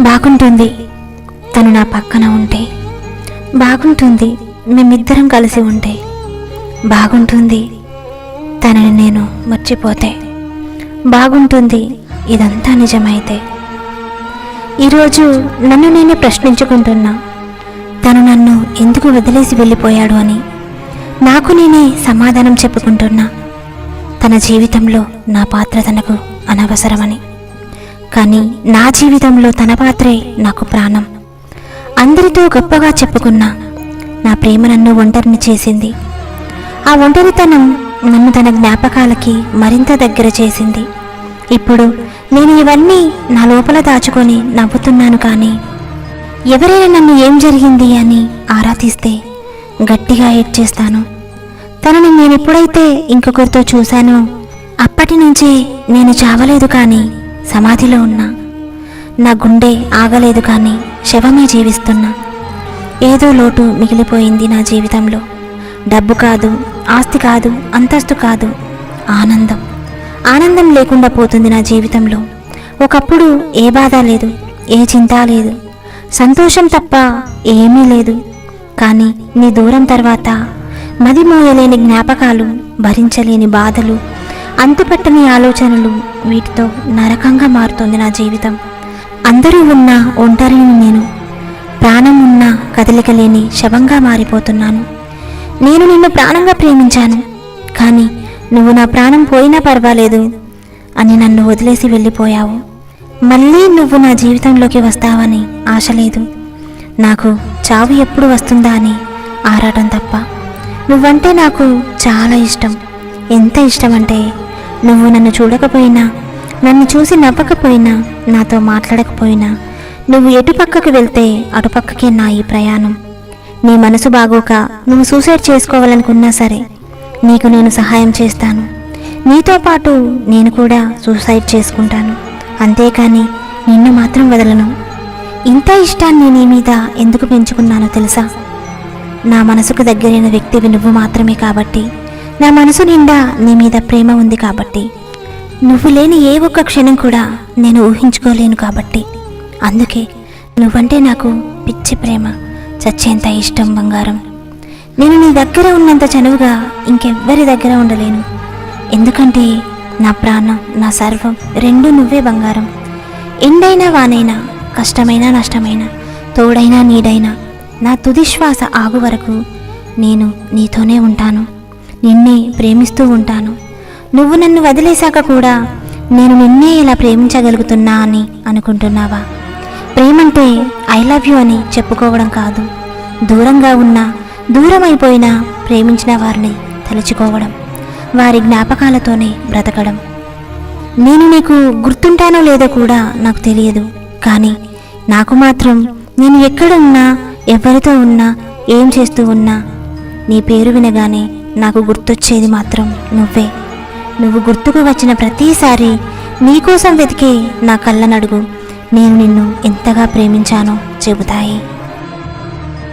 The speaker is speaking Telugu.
బాగుంటుంది తను నా పక్కన ఉంటే, బాగుంటుంది మేమిద్దరం కలిసి ఉంటే, బాగుంటుంది తనని నేను మర్చిపోతే, బాగుంటుంది ఇదంతా నిజమైతే. ఈరోజు నన్ను నేనే ప్రశ్నించుకుంటున్నా, తను నన్ను ఎందుకు వదిలేసి వెళ్ళిపోయాడు అని. నాకు నేనే సమాధానం చెప్పుకుంటున్నా, తన జీవితంలో నా పాత్ర తనకు అనవసరమని. కానీ నా జీవితంలో తన పాత్రే నాకు ప్రాణం. అందరితో గొప్పగా చెప్పుకున్నా నా ప్రేమ నన్ను ఒంటరిని చేసింది. ఆ ఒంటరితనం నన్ను తన జ్ఞాపకాలకి మరింత దగ్గర చేసింది. ఇప్పుడు నేను ఇవన్నీ నా లోపల దాచుకొని నవ్వుతున్నాను. కానీ ఎవరైనా నన్ను ఏం జరిగింది అని ఆరా తీస్తే గట్టిగా ఏడ్చేస్తాను. తనని నేను ఎప్పుడైతే ఇంకొకరితో చూశానో అప్పటి నుంచే నేను చావలేదు కానీ సమాధిలో ఉన్నా. నా గుండె ఆగలేదు కానీ శవమే జీవిస్తున్నా. ఏదో లోటు మిగిలిపోయింది నా జీవితంలో. డబ్బు కాదు, ఆస్తి కాదు, అంతస్తు కాదు, ఆనందం. ఆనందం లేకుండా పోతుంది నా జీవితంలో. ఒకప్పుడు ఏ బాధ లేదు, ఏ చింత లేదు, సంతోషం తప్ప ఏమీ లేదు. కానీ నీ దూరం తర్వాత మది మోయలేని జ్ఞాపకాలు, భరించలేని బాధలు, అంతుపట్టని ఆలోచనలు, వీటితో నరకంగా మారుతోంది నా జీవితం. అందరూ ఉన్న ఒంటరిని నేను, ప్రాణం ఉన్న కదలిక లేని శవంగా మారిపోతున్నాను. నేను నిన్ను ప్రాణంగా ప్రేమించాను, కానీ నువ్వు నా ప్రాణం పోయినా పర్వాలేదు అని నన్ను వదిలేసి వెళ్ళిపోయావు. మళ్ళీ నువ్వు నా జీవితంలోకి వస్తావని ఆశ లేదు. నాకు చావు ఎప్పుడు వస్తుందా అని ఆరాటం తప్ప. నువ్వంటే నాకు చాలా ఇష్టం. ఎంత ఇష్టం అంటే, నువ్వు నన్ను చూడకపోయినా, నన్ను చూసి నవ్వకపోయినా, నాతో మాట్లాడకపోయినా, నువ్వు ఎటు పక్కకు వెళ్తే అటుపక్కకే నా ఈ ప్రయాణం. నీ మనసు బాగోక నువ్వు సూసైడ్ చేసుకోవాలనుకున్నా సరే నీకు నేను సహాయం చేస్తాను. నీతో పాటు నేను కూడా సూసైడ్ చేసుకుంటాను. అంతేకాని నిన్ను మాత్రం వదలను. ఇంత ఇష్టాన్ని నీ మీద ఎందుకు పెంచుకున్నానో తెలుసా? నా మనసుకు దగ్గరైన వ్యక్తివి నువ్వు మాత్రమే కాబట్టి, నా మనసు నిండా నీ మీద ప్రేమ ఉంది కాబట్టి, నువ్వు లేని ఏ ఒక్క క్షణం కూడా నేను ఊహించుకోలేను కాబట్టి. అందుకే నువ్వంటే నాకు పిచ్చి ప్రేమ, చచ్చేంత ఇష్టం బంగారం. నేను నీ దగ్గర ఉన్నంత చనువుగా ఇంకెవ్వరి దగ్గర ఉండలేను. ఎందుకంటే నా ప్రాణం, నా సర్వం రెండూ నువ్వే బంగారం. ఎండైనా వానైనా, కష్టమైనా నష్టమైనా, తోడైనా నీడైనా, నా తుది శ్వాస ఆగు వరకు నేను నీతోనే ఉంటాను. నిన్నే ప్రేమిస్తూ ఉంటాను. నువ్వు నన్ను వదిలేశాక కూడా నేను నిన్నే ఇలా ప్రేమించగలుగుతున్నా అని అనుకుంటున్నావా? ప్రేమంటే ఐ లవ్ యూ అని చెప్పుకోవడం కాదు. దూరంగా ఉన్నా, దూరం అయిపోయినా ప్రేమించిన వారిని తలుచుకోవడం, వారి జ్ఞాపకాలతోనే బ్రతకడం. నేను నీకు గుర్తుంటానో లేదో కూడా నాకు తెలియదు. కానీ నాకు మాత్రం నేను ఎక్కడున్నా, ఎవరితో ఉన్నా, ఏం చేస్తూ ఉన్నా, నీ పేరు వినగానే నాకు గుర్తొచ్చేది మాత్రం నువ్వే. నువ్వు గుర్తుకు వచ్చిన ప్రతిసారి నీకోసం వెతికే నా కళ్ళనడుగు నేను నిన్ను ఎంతగా ప్రేమించానో చెబుతాయి.